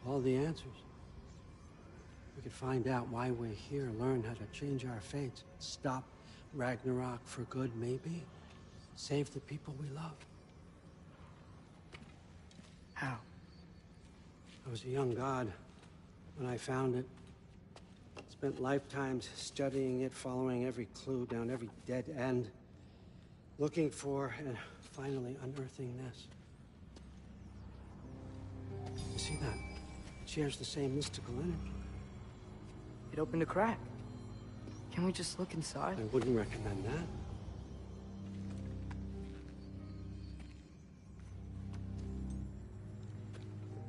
all the answers. We could find out why we're here, learn how to change our fates, stop Ragnarok for good, maybe. Save the people we love. How? I was a young god when I found it. Spent lifetimes studying it, following every clue down every dead end, looking for and finally unearthing this. You see that? It shares the same mystical energy. It opened a crack. Can we just look inside? I wouldn't recommend that.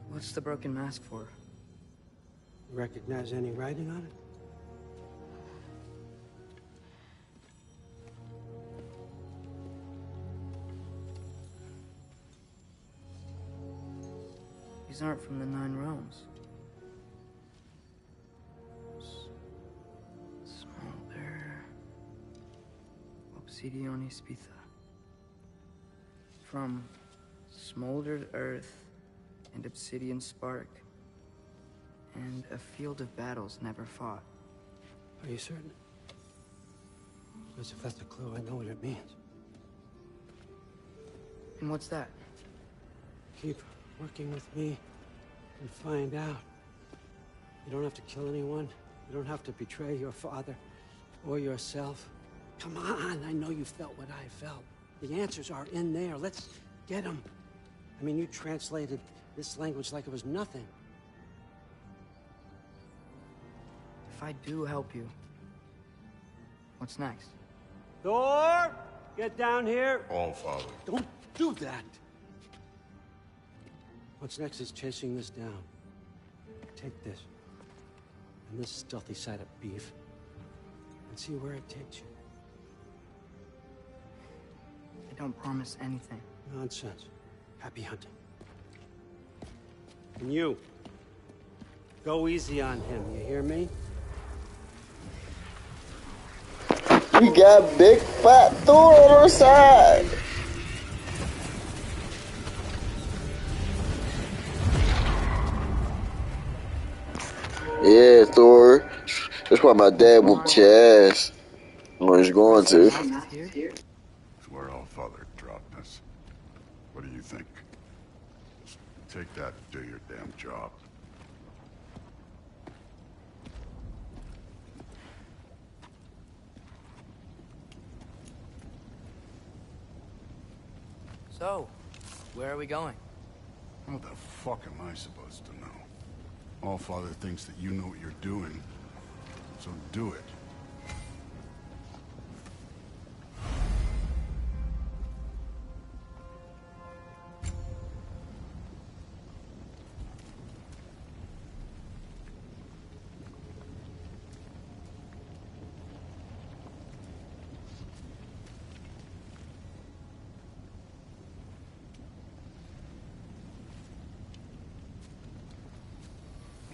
What's the broken mask for? You recognize any writing on it? These aren't from the Nine Realms. Smolder. Obsidion Ispitha. From smoldered earth and obsidian spark. And a field of battles never fought. Are you certain? Because if that's a clue, I know what it means. And what's that? Keep working with me and find out. You don't have to kill anyone. You don't have to betray your father or yourself. Come on, I know you felt what I felt. The answers are in there. Let's get them. I mean, you translated this language like it was nothing. If I do help you, what's next? Thor, get down here. All father. Don't do that. What's next is chasing this down. Take this, and this stealthy side of beef, and see where it takes you. I don't promise anything. Nonsense. Happy hunting. And you, go easy on him, you hear me? We got big fat Thor on our side. Yeah, Thor. That's why my dad whooped your ass. Or he's going to. It's where all father dropped us. What do you think? Just take that and do your damn job. So, where are we going? How the fuck am I supposed to know? All father thinks that you know what you're doing, so do it.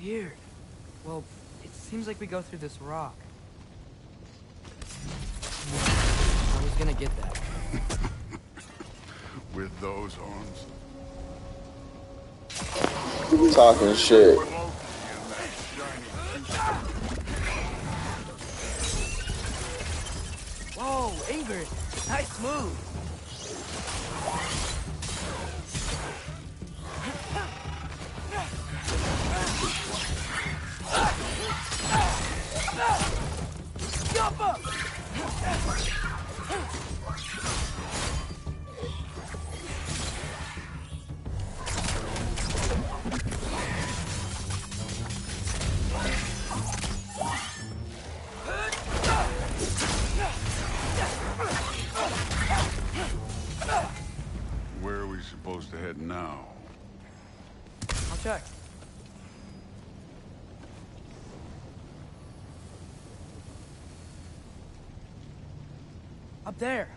Weird. Well, it seems like we go through this rock. I was gonna get that. With those arms. Talking shit. Whoa, Ingrid! Nice move! Where are we supposed to head now? I'll check. Up there.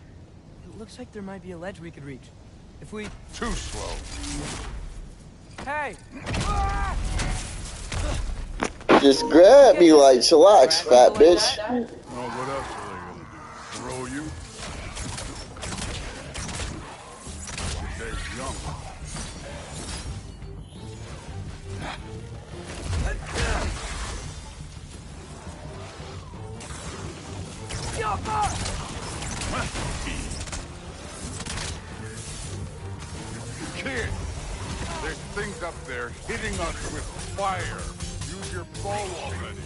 It looks like there might be a ledge we could reach. If we... Too slow. Hey! Just grab me like chillax, fat bitch. Well, what else are they gonna do? Throw you? They're young. Kid! There's things up there hitting us with fire. Use your bow already.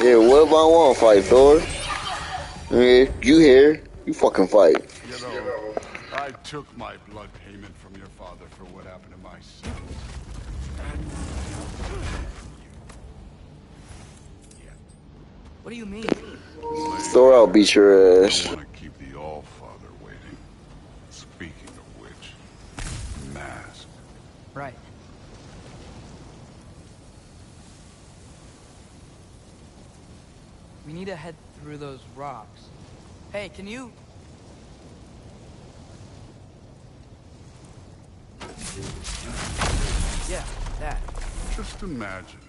Yeah, what if I want to fight, Thor? Yeah, you here? You fucking fight. You know, I took my blood payment from your father for what happened to my son. What do you mean? Thor, I'll beat your I ass. don't want to keep the All-Father waiting. Speaking of which, mask. Right. We need to head through those rocks. Hey, can you... Yeah, that. Just imagine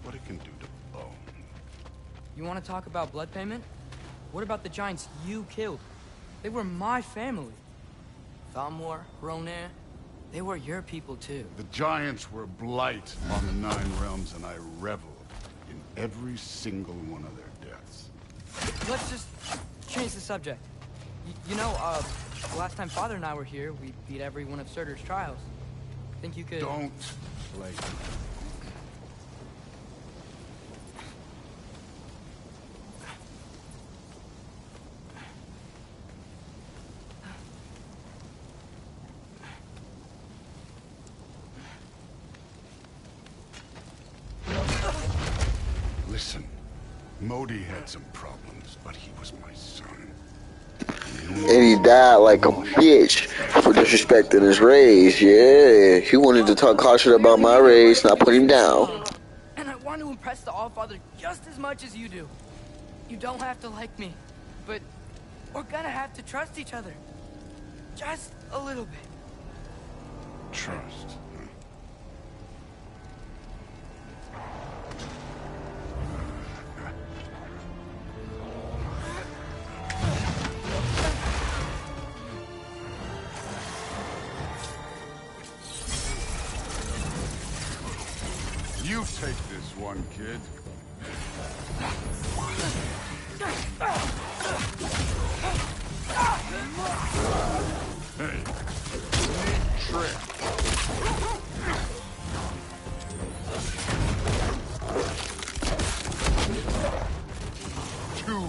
what it can do to bone. You want to talk about blood payment? What about the giants you killed? They were my family. Thamor, Ronan, they were your people too. The giants were blight on the Nine Realms, and I reveled in every single one of their deaths. Let's just change the subject. You know, the last time Father and I were here, we beat every one of Surtur's trials. Think you could... Don't play. Listen, Modi had some problems, but he was my son. And he died like a bitch for disrespecting his race. Yeah, he wanted to talk harsher about my race, and I put him down. And I want to impress the All-Father just as much as you do. You don't have to like me, but we're gonna have to trust each other. Just a little bit. Trust. You take this one, kid. Hey, neat trick. Two.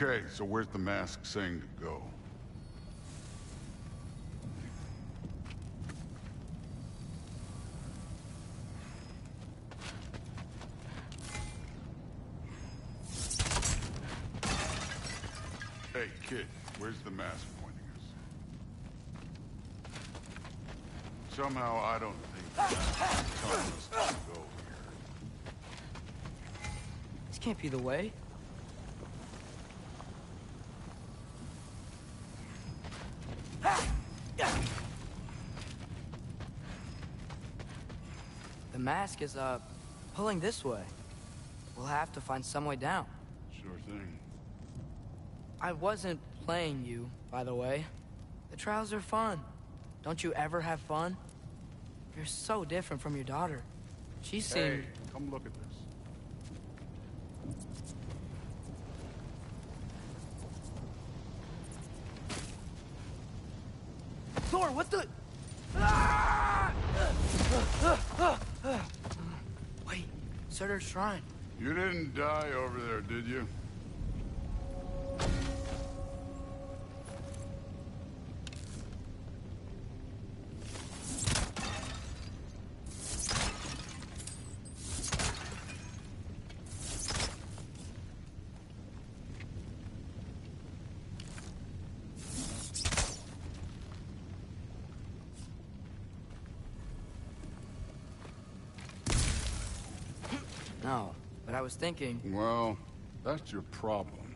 Okay, so where's the mask saying to go? Hey, kid, where's the mask pointing us? Somehow I don't think the mask is telling us to go here. This can't be the way. The mask is, pulling this way. We'll have to find some way down. Sure thing. I wasn't playing you, by the way. The trials are fun. Don't you ever have fun? You're so different from your daughter. She seemed... Hey, come look at this. Thor, what the... Ah! Wait, Surtur's shrine. You didn't die over there, did you? No, but I was thinking... Well, that's your problem.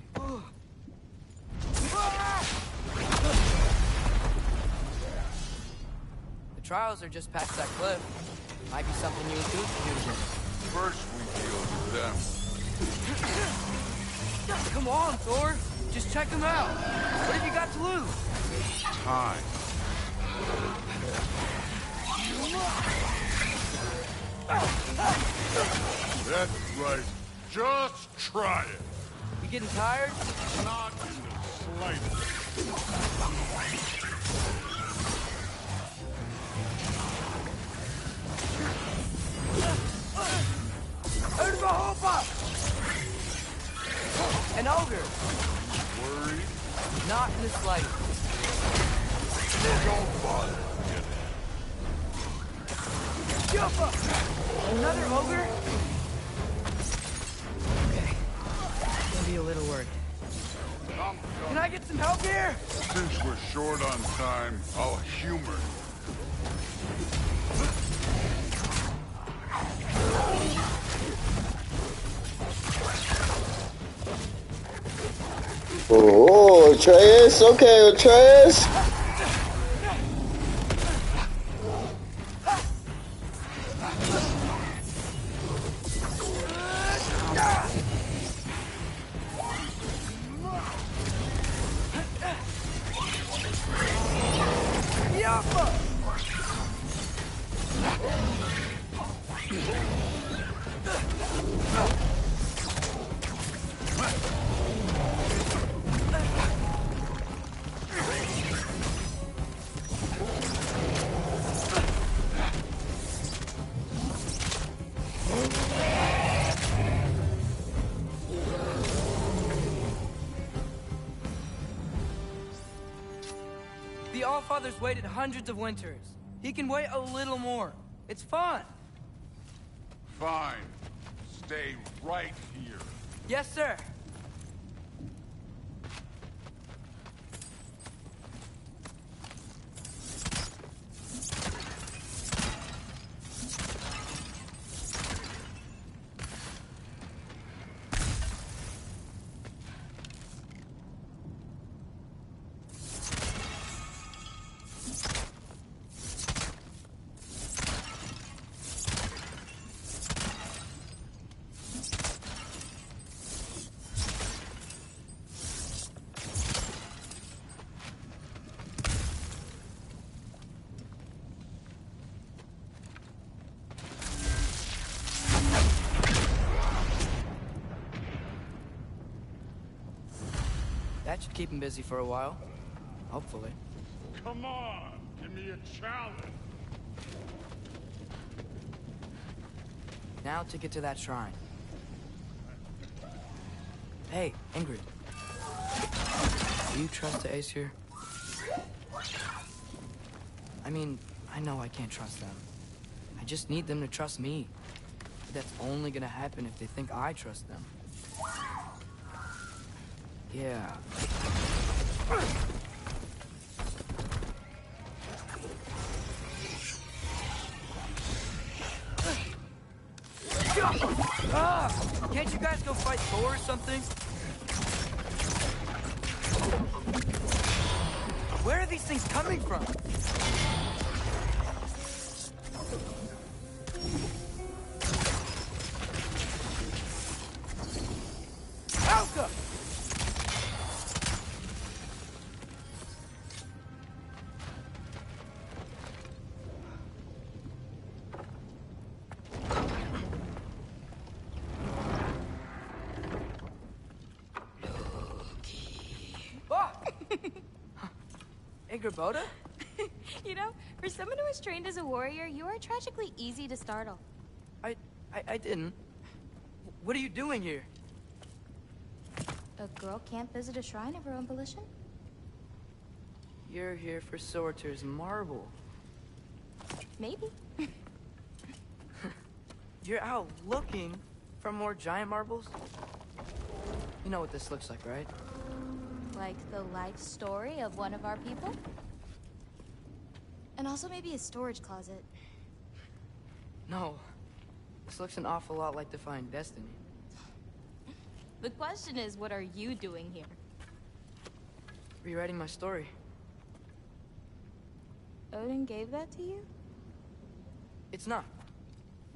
The trials are just past that cliff. Might be something you and Goose can do. First we deal with them. Come on, Thor. Just check them out. What have you got to lose? Time. That's right. Just try it. You getting tired? Not in the slightest. An ogre. Worried? Not in the slightest. Don't bother. Jumpa! Another ogre? Okay. Gonna be a little worried. Can I get some help here? Since we're short on time, I'll humor you. Oh, Atreus. Okay, Atreus. The Allfather's waited hundreds of winters. He can wait a little more. It's fun. Fine. Stay right here. Yes, sir. That should keep him busy for a while. Hopefully. Come on, give me a challenge. Now to get to that shrine. Hey, Ingrid. Do you trust the Ace here? I mean, I know I can't trust them. I just need them to trust me. But that's only gonna happen if they think I trust them. Yeah. Can't you guys go fight Thor or something? Where are these things coming from? Alka! Boda? You know, for someone who is trained as a warrior, you are tragically easy to startle. I didn't. What are you doing here? A girl can't visit a shrine of her own volition? You're here for Sorter's marble. Maybe. You're out looking for more giant marbles? You know what this looks like, right? Like the life story of one of our people? And also maybe a storage closet. No. This looks an awful lot like Defying Destiny. The question is, what are you doing here? Rewriting my story. Odin gave that to you? It's not.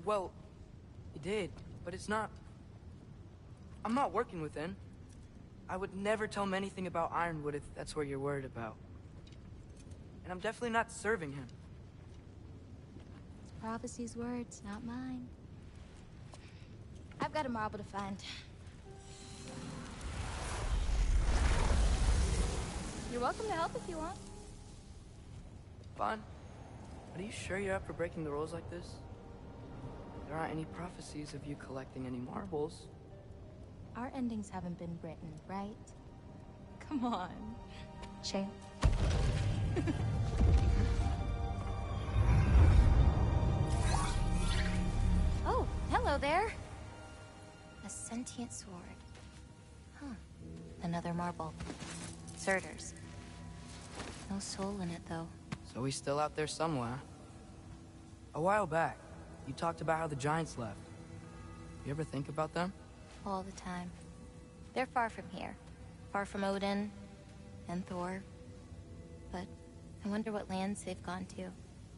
Well, he did, but it's not. I'm not working with him. I would never tell him anything about Ironwood if that's what you're worried about. And I'm definitely not serving him. It's Prophecy's words, not mine. I've got a marble to find. You're welcome to help if you want. Fine. But are you sure you're up for breaking the rules like this? There aren't any prophecies of you collecting any marbles. Our endings haven't been written, right? Come on. Shame. Oh, hello there. A sentient sword. Huh. Another marble. Surtur's. No soul in it, though. So he's still out there somewhere. A while back, you talked about how the giants left. You ever think about them? All the time. They're far from here. Far from Odin and Thor. But I wonder what lands they've gone to.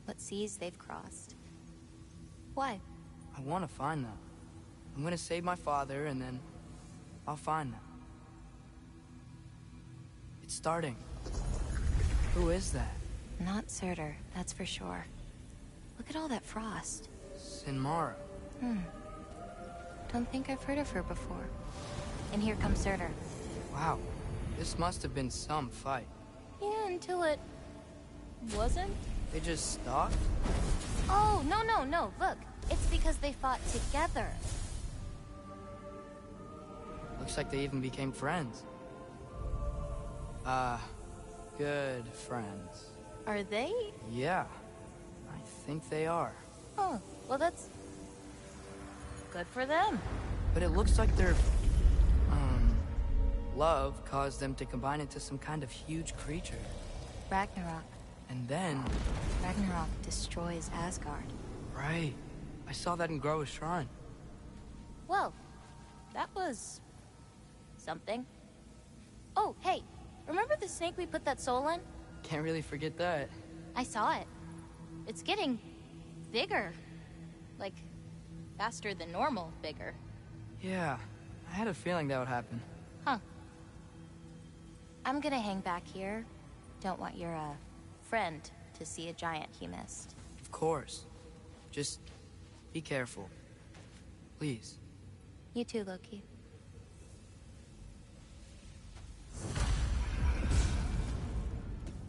What seas they've crossed. Why? I want to find them. I'm gonna save my father, and then I'll find them. It's starting. Who is that? Not Surtur, that's for sure. Look at all that frost. Sinmara. Don't think I've heard of her before. And here comes Surtur. Wow. This must have been some fight. Yeah, until it... wasn't? They just stopped? Oh, no. Look, it's because they fought together. Looks like they even became friends. Good friends. Are they? Yeah, I think they are. Oh, well that's... good for them. But it looks like their, love caused them to combine into some kind of huge creature. Ragnarok. And then... Ragnarok destroys Asgard. Right. I saw that in Groa's shrine. Well, that was... something. Oh, hey, remember the snake we put that soul in? Can't really forget that. I saw it. It's getting... bigger. Like, faster than normal bigger. Yeah, I had a feeling that would happen. Huh. I'm gonna hang back here. Don't want your, friend to see a giant he missed. Of course. Just be careful. Please. You too, Loki.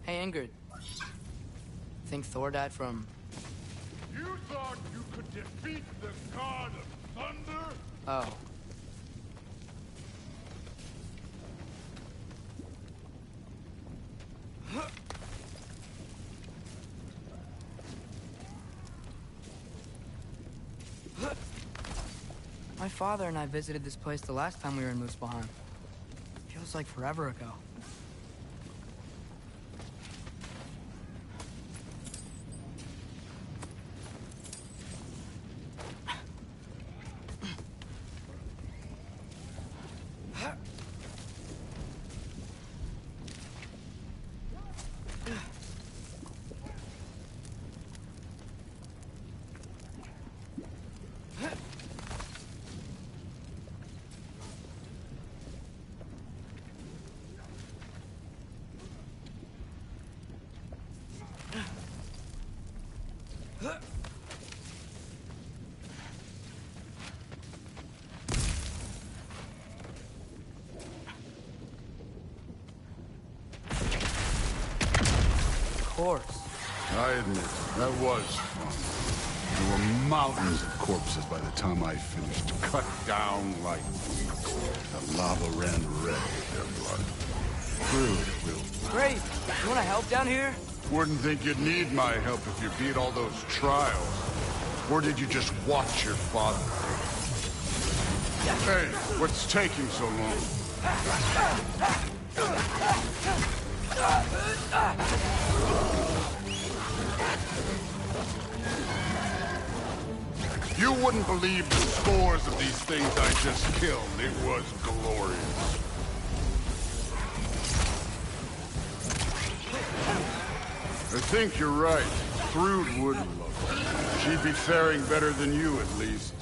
Hey, Ingrid. Think Thor died from... You thought you could defeat the god of thunder? Oh. My father and I visited this place the last time we were in Muspelheim. Feels like forever ago. Of course. I admit, that was fun. There were mountains of corpses by the time I finished, cut down like the lava ran red with their blood. Real. Great! You wanna help down here? Wouldn't think you'd need my help if you beat all those trials. Or did you just watch your father? Hey, what's taking so long? You You wouldn't believe the scores of these things I just killed. It was glorious. I think you're right. Thrud would love her. She'd be faring better than you, at least.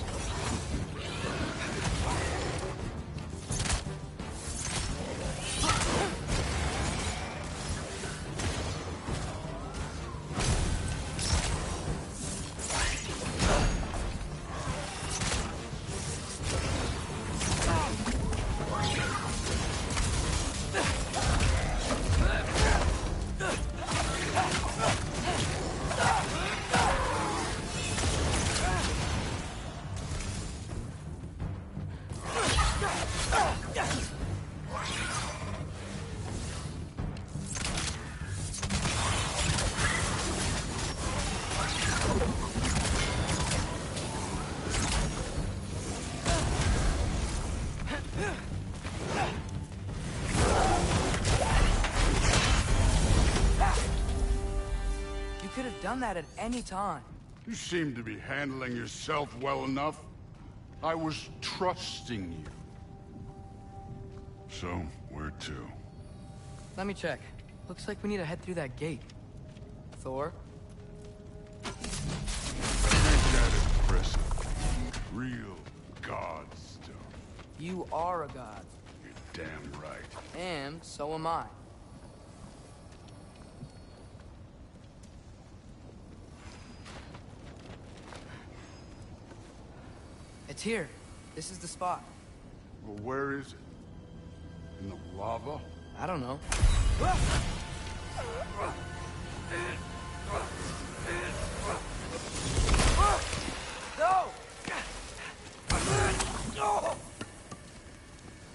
Done that at any time. You seem to be handling yourself well enough. I was trusting you. So, where to? Let me check. Looks like we need to head through that gate. Thor? Ain't that impressive? Real god stuff. You are a god. You're damn right. And so am I. It's here. This is the spot. Well, where is it? In the lava? I don't know. No!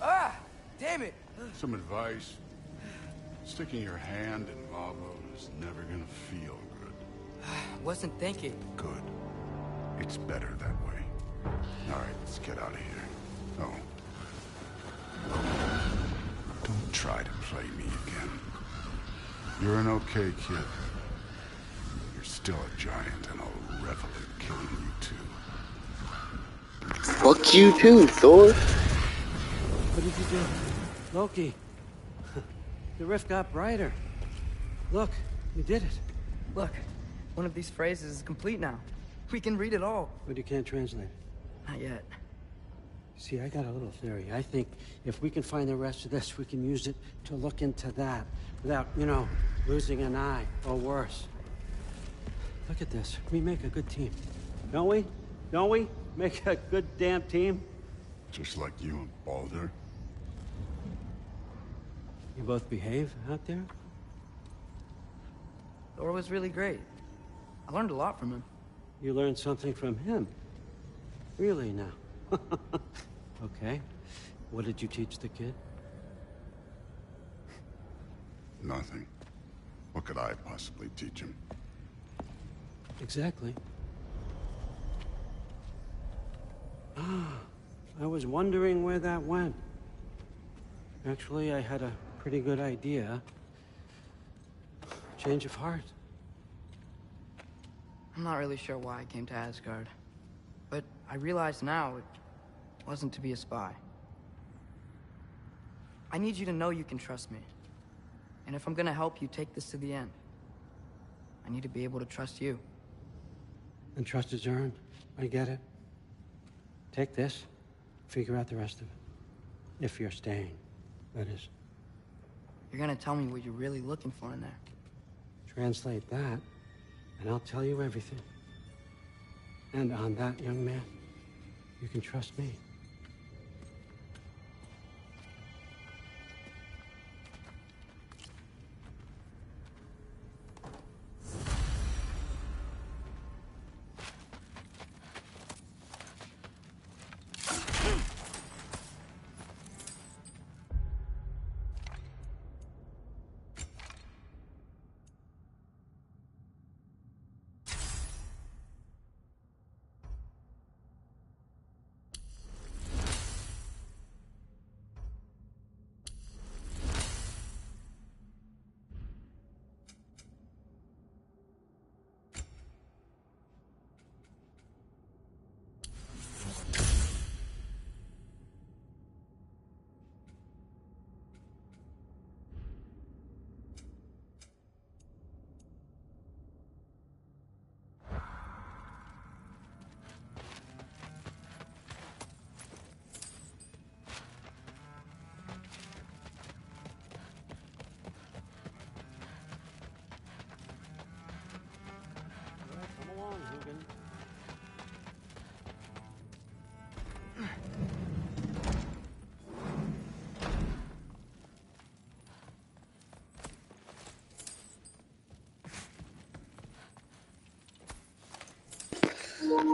Ah! Damn it! Some advice. Sticking your hand in lava is never gonna feel good. Wasn't thinking. Good. It's better that way. All right, let's get out of here. Oh. Don't try to play me again. You're an okay kid. You're still a giant, and I'll revel in killing you too. Fuck you too, Thor. What did you do? Loki. The rift got brighter. Look, you did it. Look, one of these phrases is complete now. We can read it all. But you can't translate it. Not yet. See, I got a little theory. I think if we can find the rest of this, we can use it to look into that without, you know, losing an eye or worse. Look at this. We make a good team. Don't we? Don't we? Make a good damn team? Just like you and Baldur. You both behave out there? Thor was really great. I learned a lot from him. You learned something from him? Really now? Okay. What did you teach the kid? Nothing. What could I possibly teach him? Exactly. Ah, I was wondering where that went. Actually, I had a pretty good idea. Change of heart. I'm not really sure why I came to Asgard. But I realize now it wasn't to be a spy. I need you to know you can trust me. And if I'm gonna help you take this to the end, I need to be able to trust you. And trust is earned. I get it. Take this, figure out the rest of it. If you're staying, that is. You're gonna tell me what you're really looking for in there. Translate that, and I'll tell you everything. And on that, young man, you can trust me.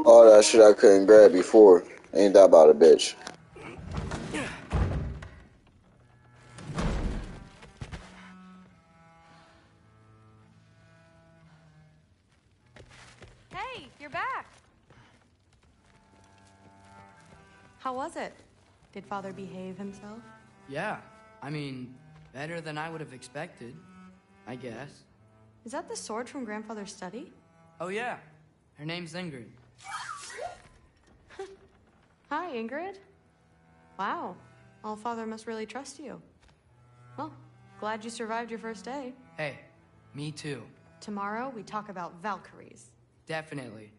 All that shit I couldn't grab before. Ain't that about a bitch? Hey, you're back. How was it? Did Father behave himself? Yeah, I mean, better than I would have expected, I guess. Is that the sword from Grandfather's study? Oh yeah, her name's Ingrid. Hi, Ingrid. Wow, All-Father must really trust you. Well, glad you survived your first day. Hey, me too. Tomorrow, we talk about Valkyries. Definitely.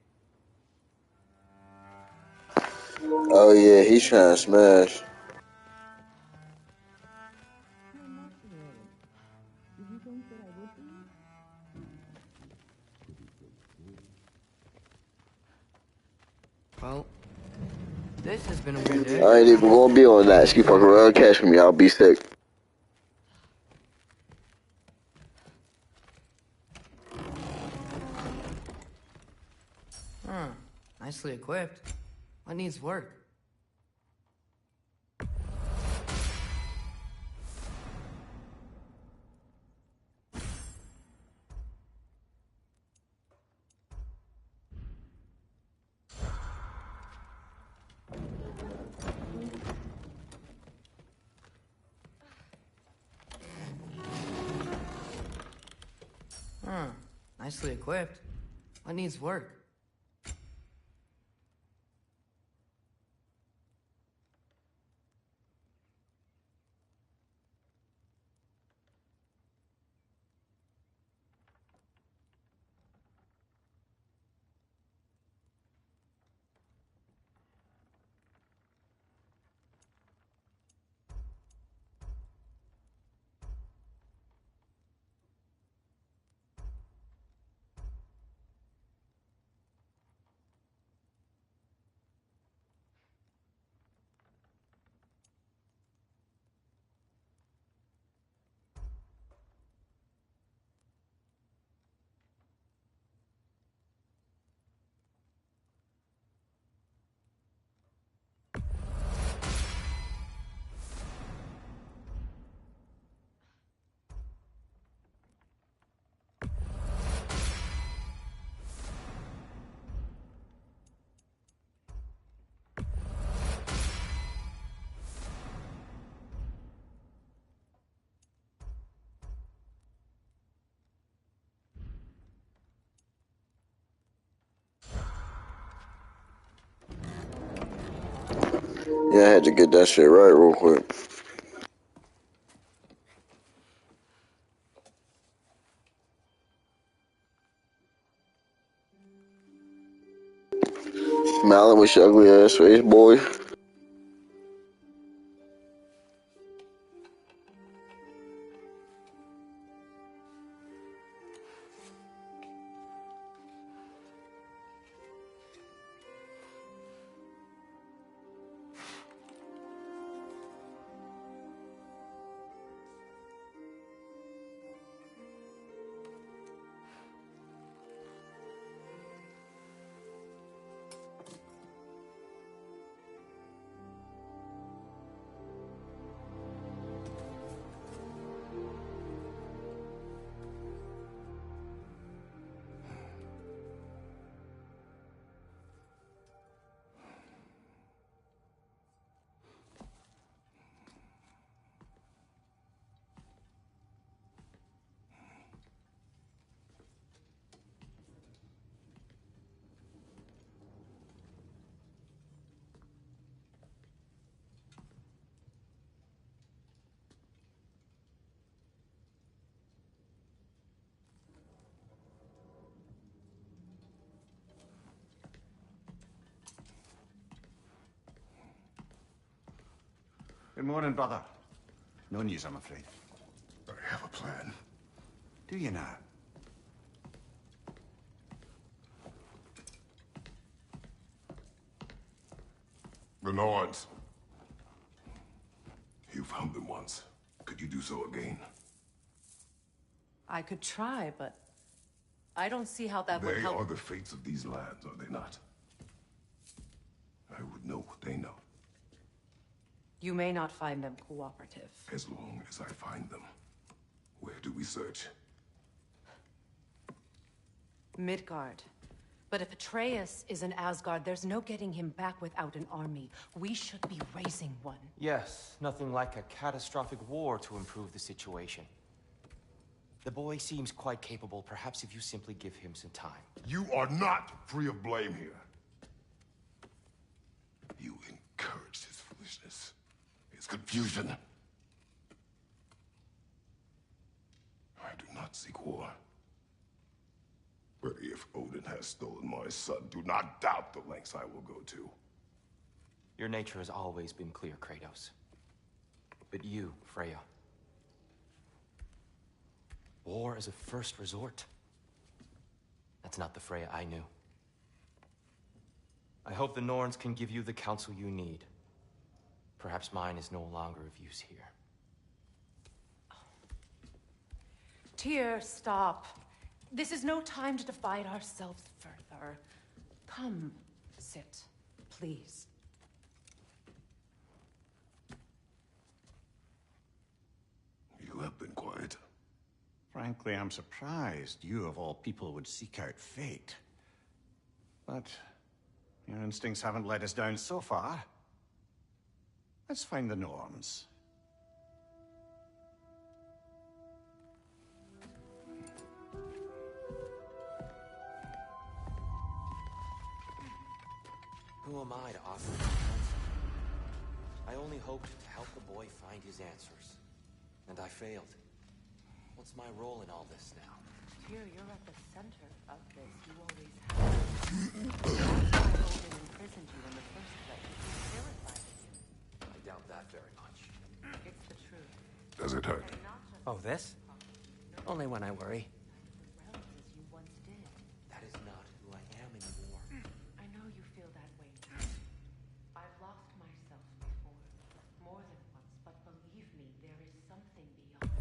Oh yeah, he's trying to smash. Well, this has been a weird day. I ain't even gonna be on that. She fucking around catch me. I'll be sick. Huh, nicely equipped. What needs work? Huh, nicely equipped. What needs work? Yeah, I had to get that shit right real quick. Smiling with your ugly ass face, boy. Good morning, brother. No news, I'm afraid. I have a plan. Do you now? The Nords. You found them once. Could you do so again? I could try, but I don't see how that would They help. are the fates of these lands, are they not? I would know what they know. You may not find them cooperative. As long as I find them. Where do we search? Midgard. But if Atreus is in Asgard, there's no getting him back without an army. We should be raising one. Yes, nothing like a catastrophic war to improve the situation. The boy seems quite capable, perhaps if you simply give him some time. You are not free of blame here. You encouraged his foolishness, his confusion. I do not seek war. But if Odin has stolen my son, do not doubt the lengths I will go to. Your nature has always been clear, Kratos. But you, Freya. War as a first resort. That's not the Freya I knew. I hope the Norns can give you the counsel you need. Perhaps mine is no longer of use here. Tyr, stop. This is no time to divide ourselves further. Come, sit, please. You have been quiet. Frankly, I'm surprised you of all people would seek out fate. But your instincts haven't let us down so far. Let's find the Norns. Who am I to offer counsel? I only hoped to help the boy find his answers. And I failed. What's my role in all this now? Tyr, you're at the center of this. You always have. That's why Odin imprisoned you in the first place. He's terrified of you. I doubt that very much. It's the truth. Does it hurt? Oh, this? Only when I worry. Relatives you once did. That is not who I am anymore. I know you feel that way now. I've lost myself before, more than once, but believe me, there is something beyond.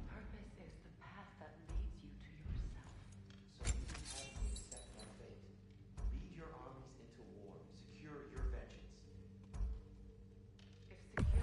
Purpose is the path that leads you to yourself. So you have to accept my fate. Lead your armies into war. Secure your vengeance. If security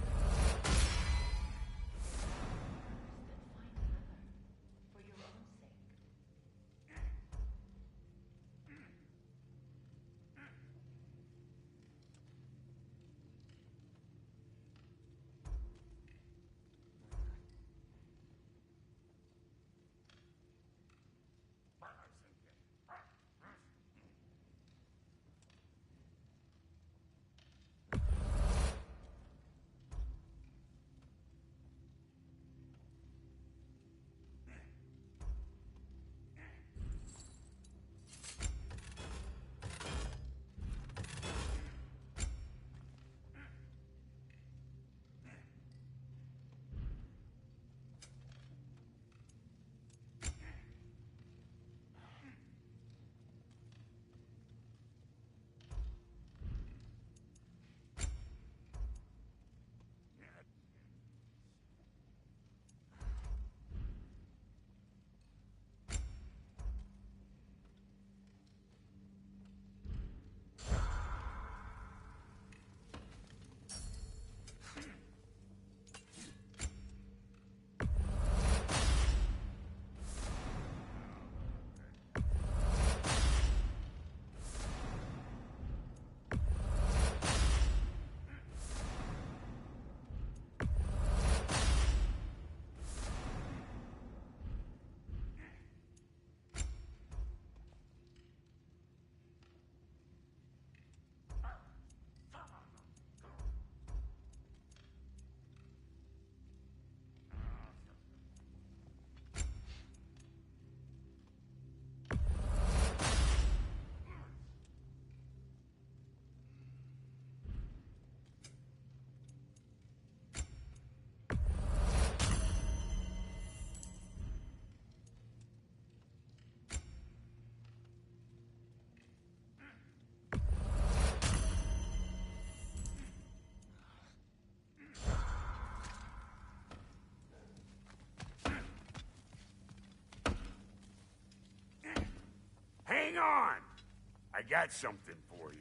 I got something for you.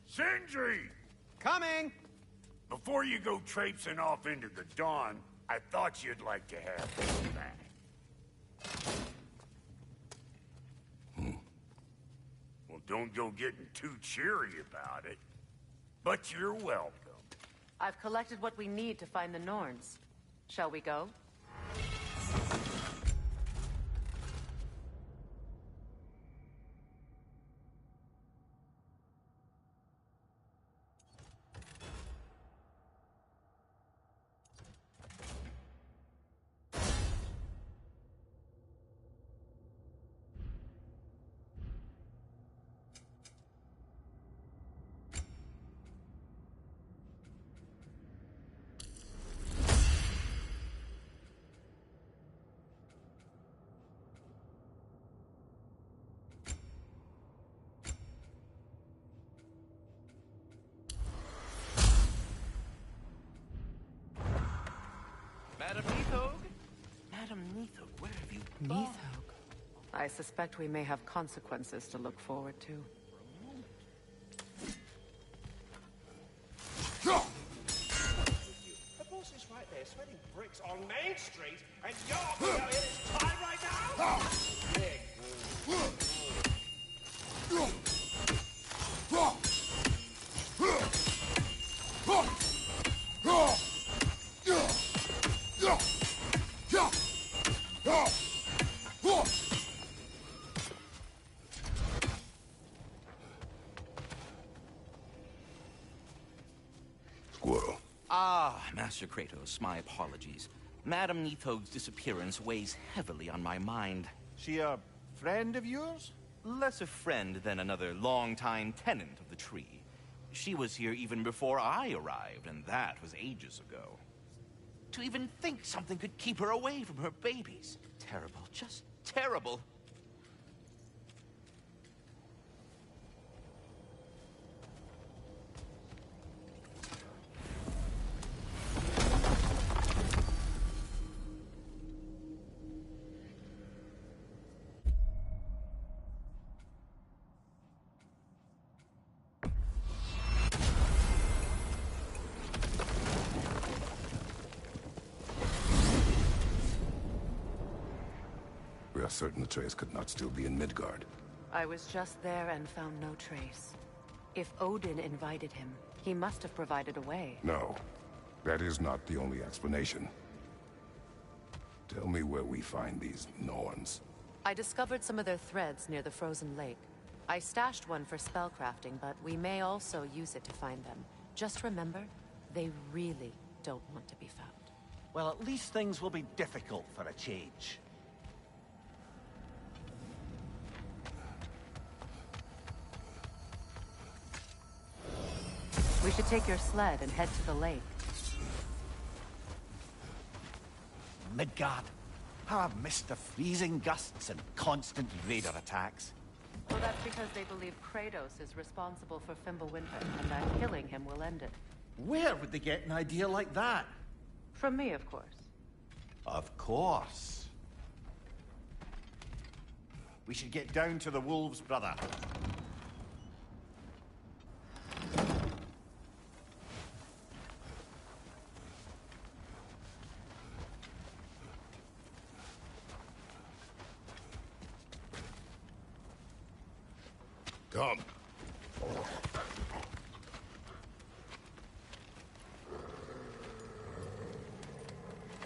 Sindri! Coming! Before you go traipsing off into the dawn, I thought you'd like to have this back. Well, don't go getting too cheery about it. But you're welcome. I've collected what we need to find the Norns. Shall we go? Madam Neathog? Madam Neathog, where have you gone? Neathog. I suspect we may have consequences to look forward to. The boss is right there, sweating bricks on Main Street, and you're going in his time right now? Squirrel. Ah, Master Kratos, my apologies. Madam Neathog's disappearance weighs heavily on my mind. She a friend of yours? Less a friend than another long-time tenant of the tree. She was here even before I arrived, and that was ages ago. To even think something could keep her away from her babies. Terrible, just terrible. We are certain Atreus could not still be in Midgard. I was just there and found no trace. If Odin invited him, he must have provided a way. No, that is not the only explanation. Tell me where we find these Norns. I discovered some of their threads near the frozen lake. I stashed one for spellcrafting, but we may also use it to find them. Just remember, they really don't want to be found. Well, at least things will be difficult for a change. We should take your sled and head to the lake. Midgard. How I've missed the freezing gusts and constant raider attacks. Well, that's because they believe Kratos is responsible for Fimbulwinter, and that killing him will end it. Where would they get an idea like that? From me, of course. Of course. We should get down to the wolves, brother. Come.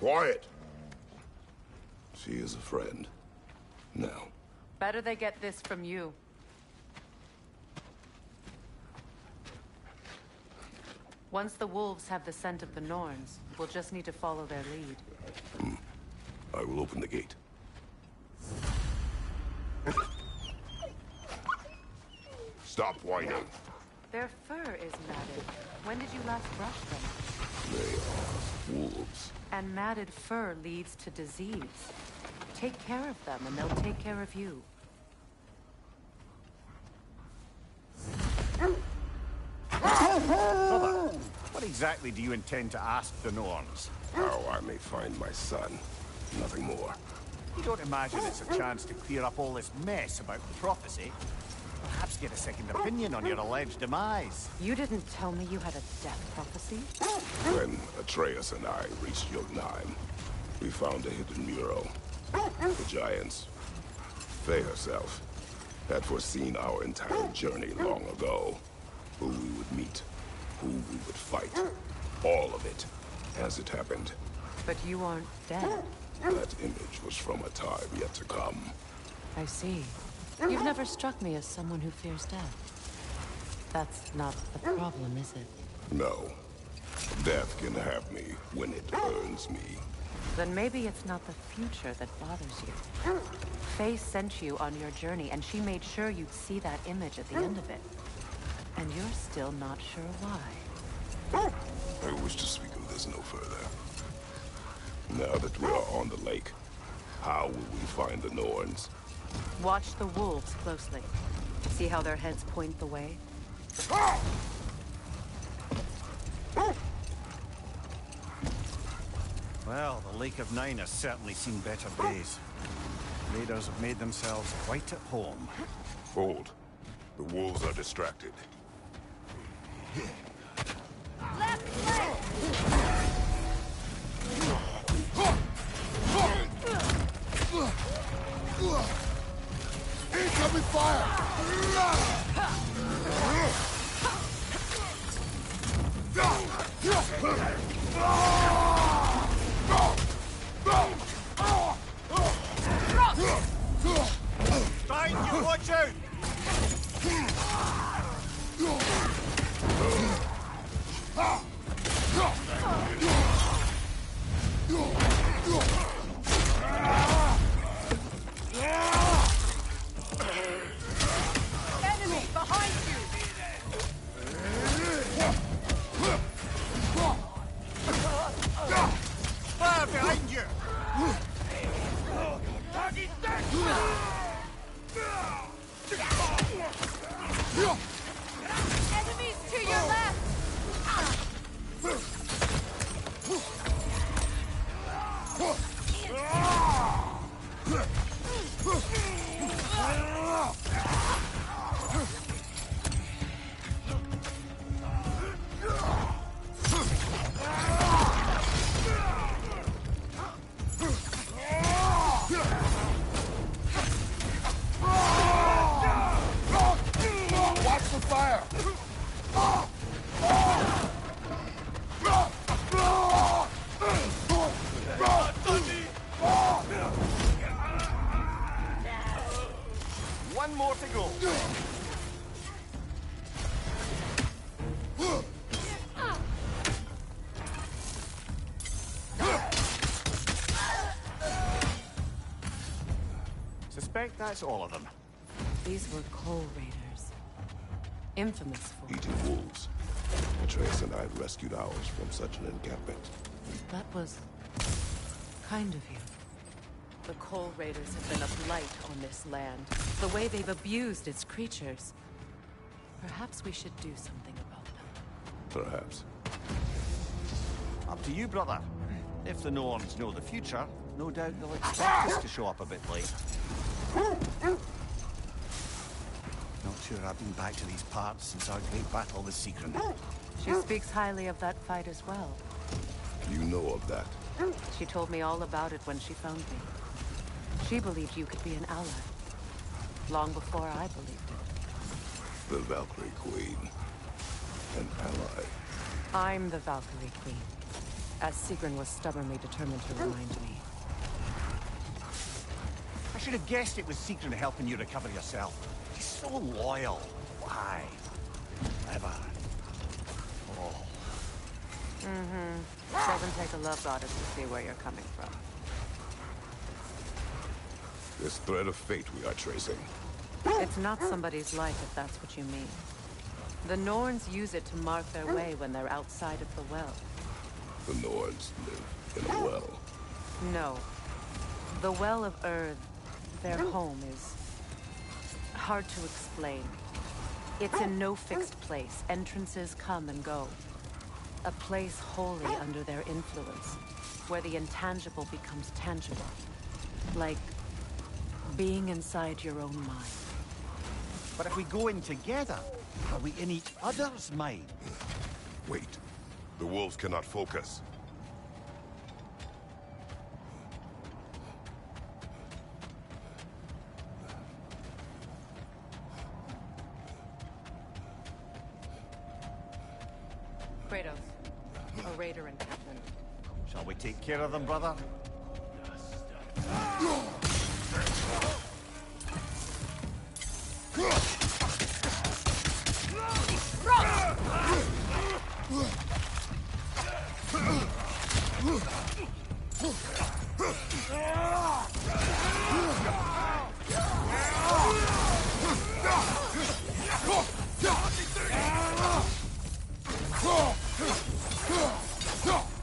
Quiet. She is a friend. Now. Better they get this from you. Once the wolves have the scent of the Norns, we'll just need to follow their lead. I will open the gate. Stop whining. Their fur is matted. When did you last brush them? They are wolves. And matted fur leads to disease. Take care of them, and they'll take care of you. Brother, what exactly do you intend to ask the Norns? How I may find my son. Nothing more. You don't imagine it's a chance to clear up all this mess about the prophecy? get a second opinion on your alleged demise. You didn't tell me you had a death prophecy? When Atreus and I reached Jotunheim, we found a hidden mural. The giants, they herself, had foreseen our entire journey long ago. Who we would meet, who we would fight. All of it, as it happened. But you aren't dead. That image was from a time yet to come. I see. You've never struck me as someone who fears death. That's not the problem, is it? No. Death can have me when it earns me. Then maybe it's not the future that bothers you. Faye sent you on your journey, and she made sure you'd see that image at the end of it. And you're still not sure why. I wish to speak of this no further. Now that we are on the lake, how will we find the Norns? Watch the wolves closely. See how their heads point the way? Well, the Lake of Nine has certainly seen better days. Raiders have made themselves quite at home. Hold. The wolves are distracted. Left leg! Incoming fire! Behind you, watch out! Enemy behind you! Fire behind you! Enemies to your left! Watch the fire! One more to go. Suspect that's all of them. These were coal raiders. Infamous for... Eating wolves. Atreus and I rescued ours from such an encampment. That was... kind of you. The coal raiders have been a blight on this land. The way they've abused its creatures. Perhaps we should do something about them. Perhaps. Up to you, brother. If the Norns know the future, no doubt they'll expect us to show up a bit late. Not sure I've been back to these parts since our great battle with Sigrun. She speaks highly of that fight as well. You know of that. She told me all about it when she found me. She believed you could be an ally. Long before I believed it. The Valkyrie Queen. An ally. I'm the Valkyrie Queen. As Sigrun was stubbornly determined to remind me. I should have guessed it was Sigrun helping you recover yourself. He's so loyal. Why? Ever. Oh. Doesn't take a love goddess to see where you're coming from. This thread of fate we are tracing. It's not somebody's life if that's what you mean. The Norns use it to mark their way when they're outside of the well. The Norns live in a well. No. The Well of Earth, their home, is hard to explain. It's in no fixed place. Entrances come and go. A place wholly under their influence, where the intangible becomes tangible. Like being inside your own mind. But if we go in together, are we in each other's mind? Wait. The wolves cannot focus. Kratos, a raider in Captain. Shall we take care of them, brother?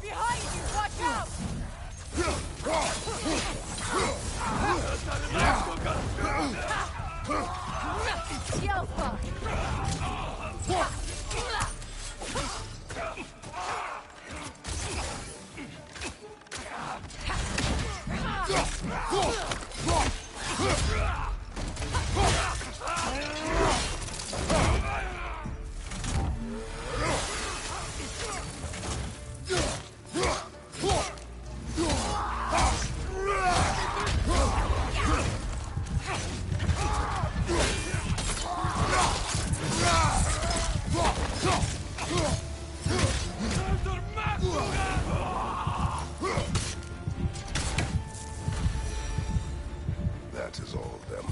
Behind you! Watch out! That is all of them.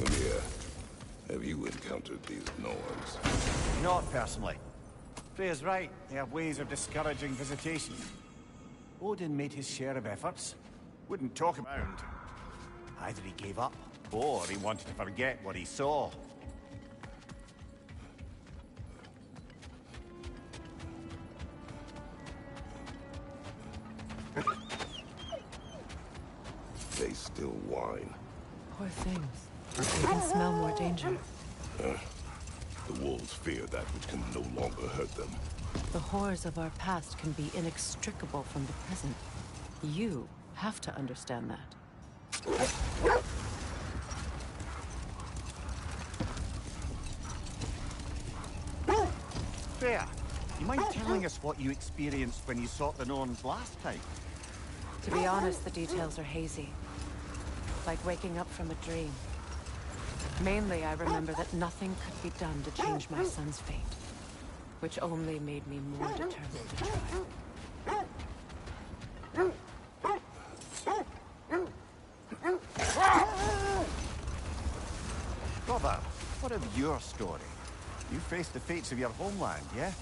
Mimir, have you encountered these Norns? Not personally. Freya's right. They have ways of discouraging visitation. Odin made his share of efforts. Wouldn't talk about. Either he gave up, or he wanted to forget what he saw. They still whine. Poor things. They can smell more danger. The wolves fear that which can no longer hurt them. The horrors of our past can be inextricable from the present. You have to understand that. Freya, you mind telling us what you experienced when you sought the Norns last time? To be honest, the details are hazy. Like waking up from a dream. Mainly, I remember that nothing could be done to change my son's fate. Which only made me more determined to try. Brother, what of your story? You faced the fates of your homeland, yeah?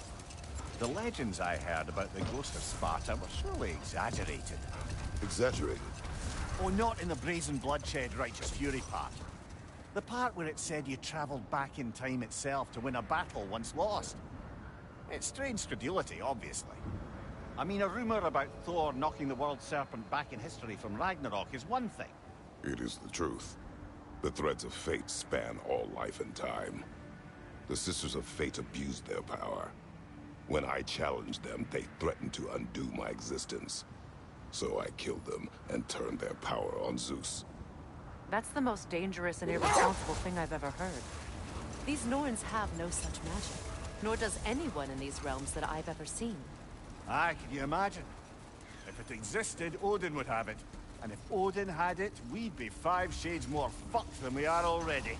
The legends I heard about the ghost of Sparta were surely exaggerated. Exaggerated? Oh, not in the brazen bloodshed righteous fury part. The part where it said you traveled back in time itself to win a battle once lost. It's strange credulity, obviously. I mean, a rumor about Thor knocking the world serpent back in history from Ragnarok is one thing. It is the truth. The threads of fate span all life and time. The Sisters of Fate abused their power. When I challenged them, they threatened to undo my existence. So I killed them and turned their power on Zeus. That's the most dangerous and irresponsible thing I've ever heard. These Norns have no such magic. Nor does anyone in these realms that I've ever seen. Aye, can you imagine? If it existed, Odin would have it. And if Odin had it, we'd be 5 shades more fucked than we are already.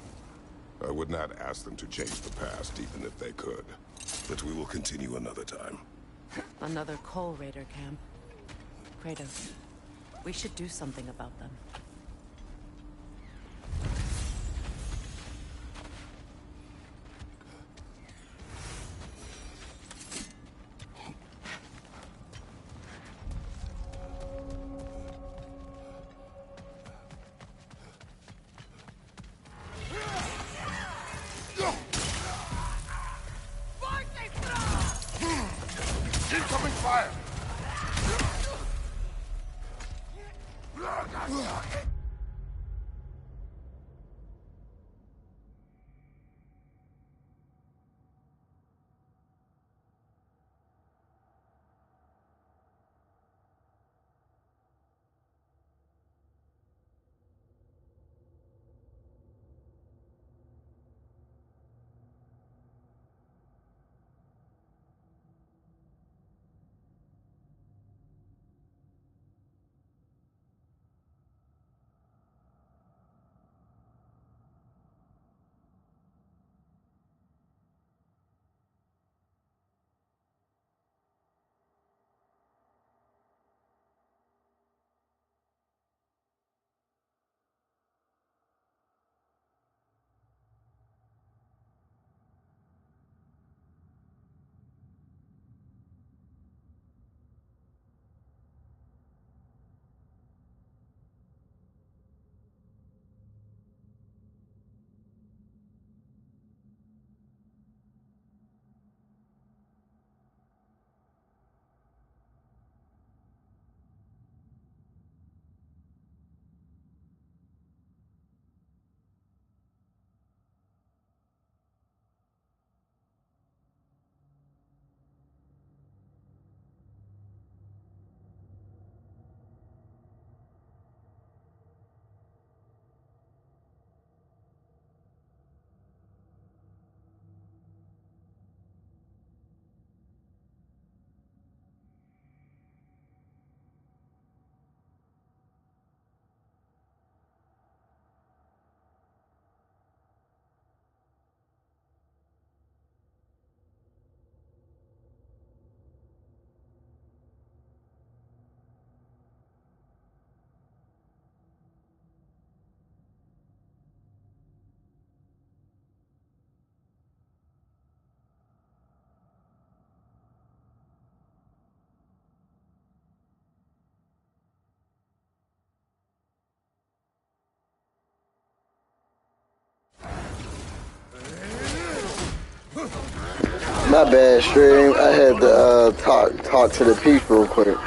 I would not ask them to change the past, even if they could. But we will continue another time. Another Coal Raider camp. Kratos, we should do something about them. Forte Fra! My bad, stream. I had to talk to the peeps real quick.